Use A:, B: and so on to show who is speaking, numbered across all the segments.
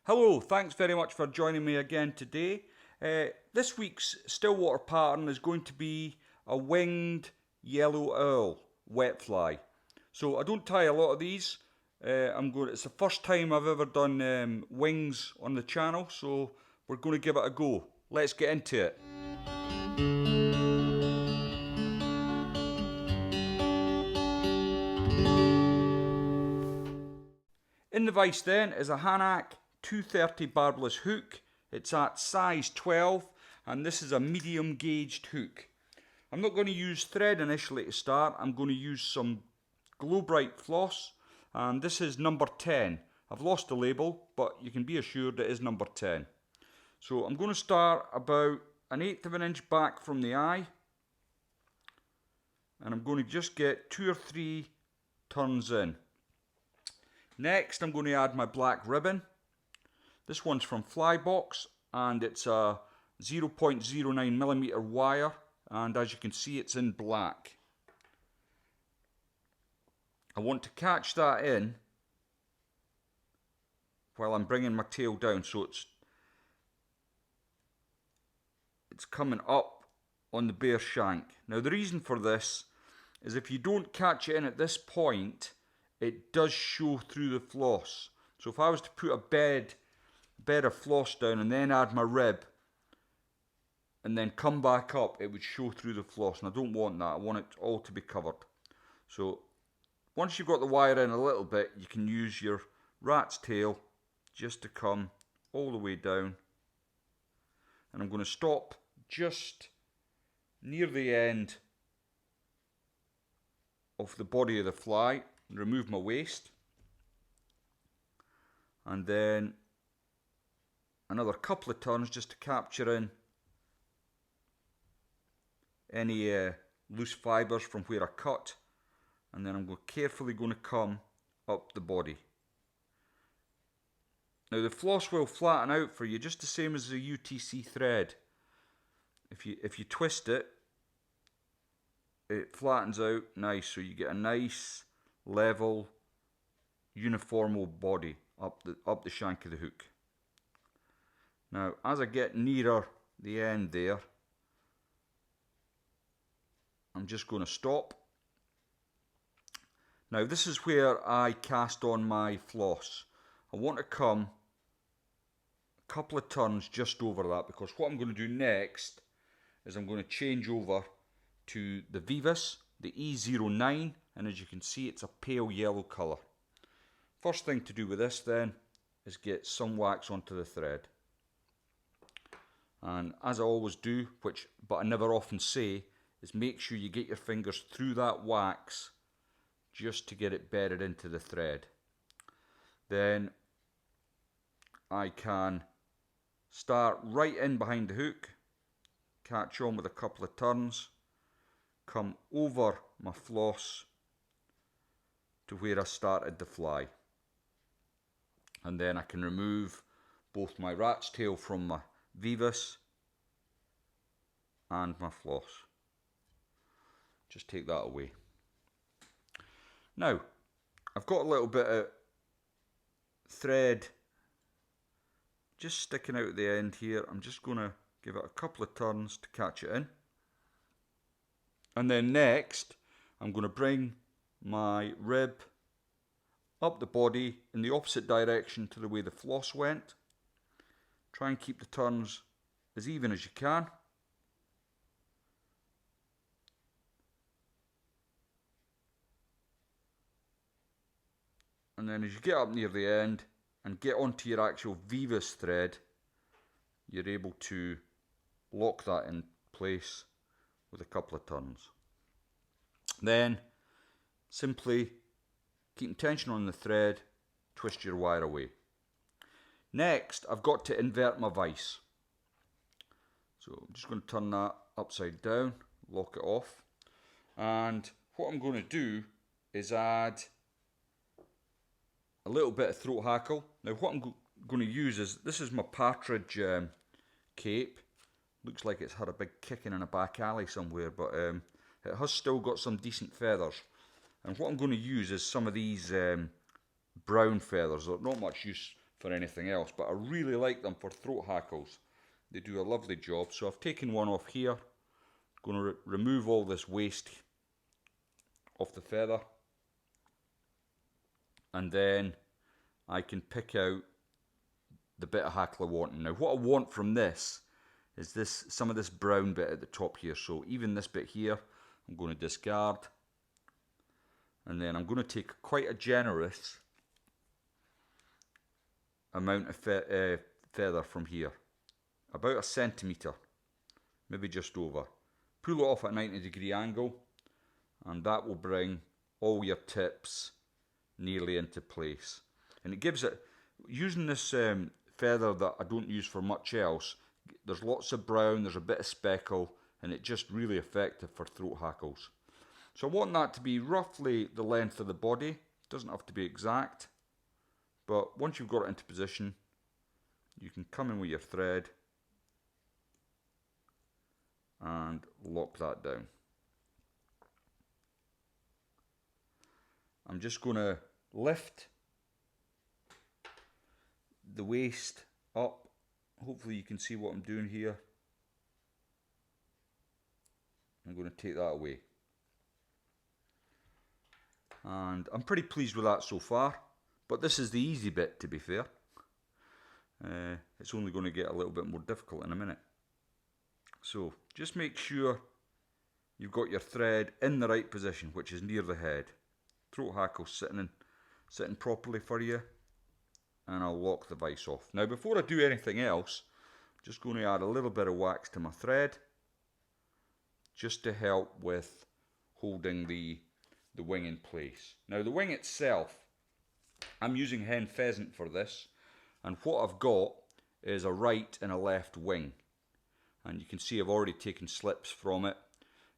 A: Hello, thanks very much for joining me again today. This week's Stillwater pattern is going to be a winged yellow owl wet fly. So I don't tie a lot of these. It's the first time I've ever done wings on the channel, so we're going to give it a go. Let's get into it. In the vise then is a Hanak 230 barbless hook. It's at size 12 and this is a medium gauged hook. I'm not going to use thread initially to start. I'm going to use some Glow Bright floss and this is number 10. I've lost the label, but you can be assured it is number 10. So I'm going to start about 1/8 of an inch back from the eye and I'm going to just get 2 or 3 turns in. Next I'm going to add my black ribbon. This one's from Flybox and it's a 0.09mm wire, and as you can see it's in black. I want to catch that in while I'm bringing my tail down, so it's coming up on the bare shank. Now the reason for this is if you don't catch it in at this point, it does show through the floss. So if I was to put a bed of floss down and then add my rib and then come back up, it would show through the floss, and I don't want that. I want it all to be covered. So once you've got the wire in a little bit, you can use your rat's tail just to come all the way down, and I'm going to stop just near the end of the body of the fly and remove my waist, and then another couple of turns just to capture in any loose fibres from where I cut, and then I'm carefully going to come up the body. Now the floss will flatten out for you just the same as the UTC thread. If you twist it, it flattens out nice, so you get a nice level uniform body up the shank of the hook. Now as I get nearer the end there, I'm just going to stop. Now this is where I cast on my floss. I want to come a couple of turns just over that, because what I'm going to do next is I'm going to change over to the Vivus, the E09, and as you can see it's a pale yellow colour. First thing to do with this then is get some wax onto the thread. And as I always do, but I never often say, is make sure you get your fingers through that wax just to get it bedded into the thread. Then I can start right in behind the hook, catch on with a couple of turns, come over my floss to where I started the fly, and then I can remove both my rat's tail from my Vivus and my floss. Just take that away. Now I've got a little bit of thread just sticking out at the end here. I'm just going to give it a couple of turns to catch it in, and then next I'm going to bring my rib up the body in the opposite direction to the way the floss went. Try and keep the turns as even as you can. And then as you get up near the end and get onto your actual Vivus thread, you're able to lock that in place with a couple of turns. Then simply keeping tension on the thread, twist your wire away. Next I've got to invert my vise. So I'm just going to turn that upside down, lock it off, and what I'm going to do is add a little bit of throat hackle. Now what I'm going to use is, this is my partridge cape. Looks like it's had a big kicking in a back alley somewhere, but it has still got some decent feathers. And what I'm going to use is some of these brown feathers. They're not much use for anything else, but I really like them for throat hackles. They do a lovely job. So I've taken one off here. Going to remove all this waste off the feather, and then I can pick out the bit of hackle I want. Now what I want from this is some of this brown bit at the top here. So even this bit here I'm going to discard, and then I'm going to take quite a generous amount of feather from here, about 1 centimetre, maybe just over. Pull it off at a 90-degree angle, and that will bring all your tips nearly into place. And it gives it, using this feather that I don't use for much else, there's lots of brown, there's a bit of speckle, and it's just really effective for throat hackles. So I want that to be roughly the length of the body. It doesn't have to be exact, but once you've got it into position, you can come in with your thread and lock that down. I'm just going to lift the waist up. Hopefully you can see what I'm doing here. I'm going to take that away. And I'm pretty pleased with that so far, but this is the easy bit, to be fair. It's only going to get a little bit more difficult in a minute. So just make sure you've got your thread in the right position, which is near the head. Throat hackle sitting properly for you, and I'll lock the vise off. Now before I do anything else, I'm just going to add a little bit of wax to my thread, just to help with holding the wing in place. Now the wing itself, I'm using hen pheasant for this, and what I've got is a right and a left wing. And you can see I've already taken slips from it.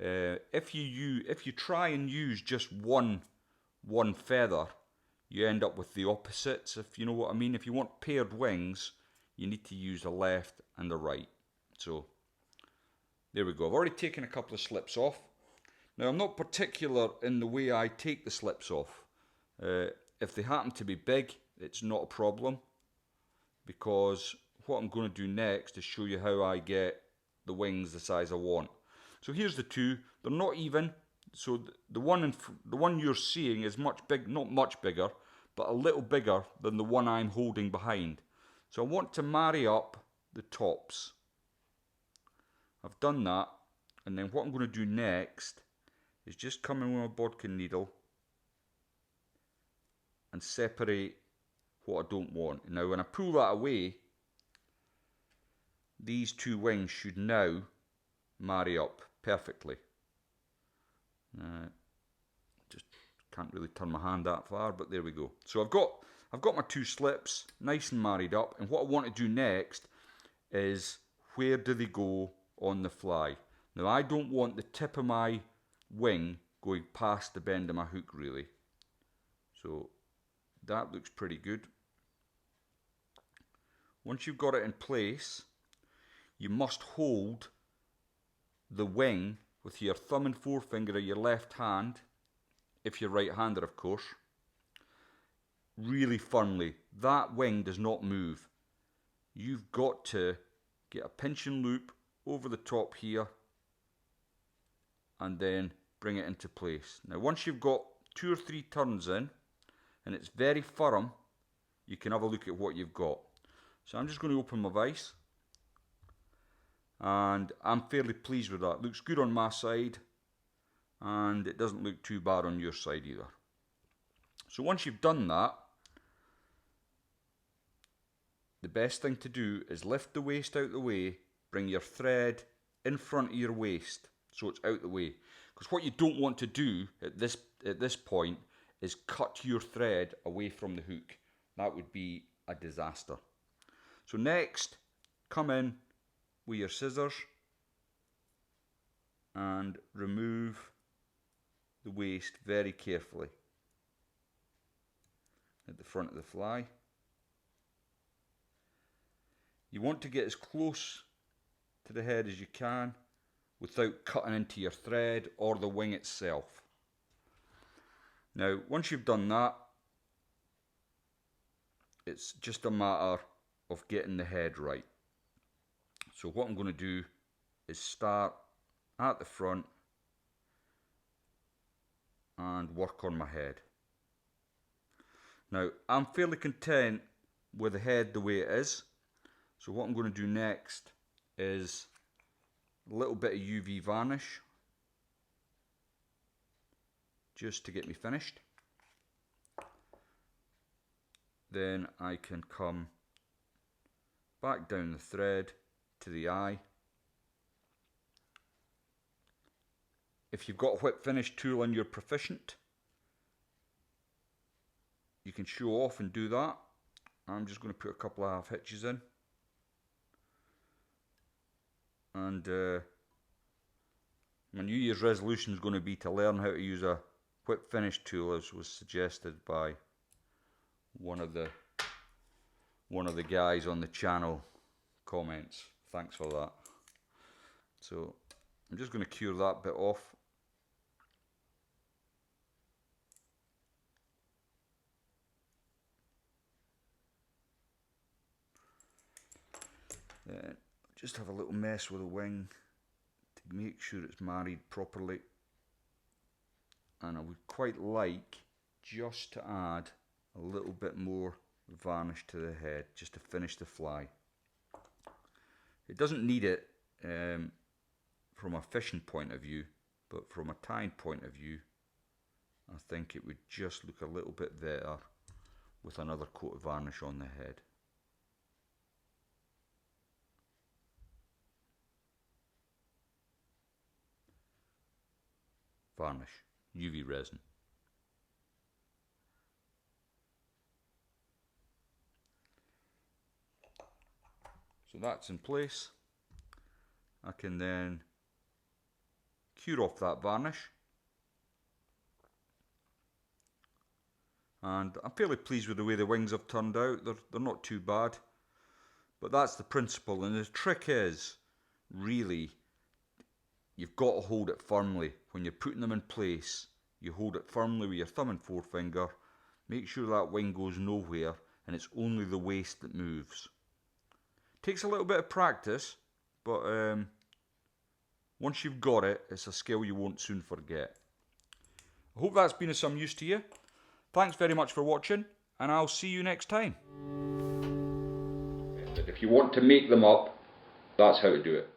A: If you try and use just one feather, you end up with the opposites, if you know what I mean. If you want paired wings, you need to use a left and a right. So there we go. I've already taken a couple of slips off. Now I'm not particular in the way I take the slips off. If they happen to be big, it's not a problem, because what I'm going to do next is show you how I get the wings the size I want. So here's the two. They're not even. So the one you're seeing is not much bigger, but a little bigger than the one I'm holding behind. So I want to marry up the tops. I've done that, and then what I'm going to do next is just come in with my bodkin needle and separate what I don't want. Now when I pull that away, these two wings should now marry up perfectly. Just can't really turn my hand that far, but there we go. So I've got my two slips nice and married up, and what I want to do next is, where do they go on the fly? Now I don't want the tip of my wing going past the bend of my hook really. So that looks pretty good. Once you've got it in place, you must hold the wing with your thumb and forefinger of your left hand, if you're right-handed of course, really firmly. That wing does not move. You've got to get a pinch and loop over the top here and then bring it into place. Now once you've got 2 or 3 turns in and it's very firm, you can have a look at what you've got. So I'm just going to open my vise, and I'm fairly pleased with that. Looks good on my side, and it doesn't look too bad on your side either. So once you've done that, the best thing to do is lift the waist out the way, bring your thread in front of your waist so it's out the way. Because what you don't want to do at this point is cut your thread away from the hook. That would be a disaster. So next, come in with your scissors and remove the waist very carefully at the front of the fly. You want to get as close to the head as you can without cutting into your thread or the wing itself. Now once you've done that, it's just a matter of getting the head right. So what I'm going to do is start at the front and work on my head. Now I'm fairly content with the head the way it is, so what I'm going to do next is a little bit of UV varnish just to get me finished. Then I can come back down the thread to the eye. If you've got a whip finish tool and you're proficient, you can show off and do that. I'm just going to put a couple of half hitches in. And my New Year's resolution is going to be to learn how to use a whip finish tool, as was suggested by one of the guys on the channel comments. Thanks for that. So I'm just going to cure that bit off. Then just have a little mess with the wing to make sure it's married properly. And I would quite like just to add a little bit more varnish to the head just to finish the fly. It doesn't need it from a fishing point of view, but from a tying point of view, I think it would just look a little bit better with another coat of varnish on the head. Varnish, UV resin. So that's in place. I can then cure off that varnish. And I'm fairly pleased with the way the wings have turned out. They're not too bad. But that's the principle. And the trick is, really, you've got to hold it firmly. When you're putting them in place, you hold it firmly with your thumb and forefinger. Make sure that wing goes nowhere and it's only the waist that moves. Takes a little bit of practice, but once you've got it, it's a skill you won't soon forget. I hope that's been of some use to you. Thanks very much for watching, and I'll see you next time. If you want to make them up, that's how to do it.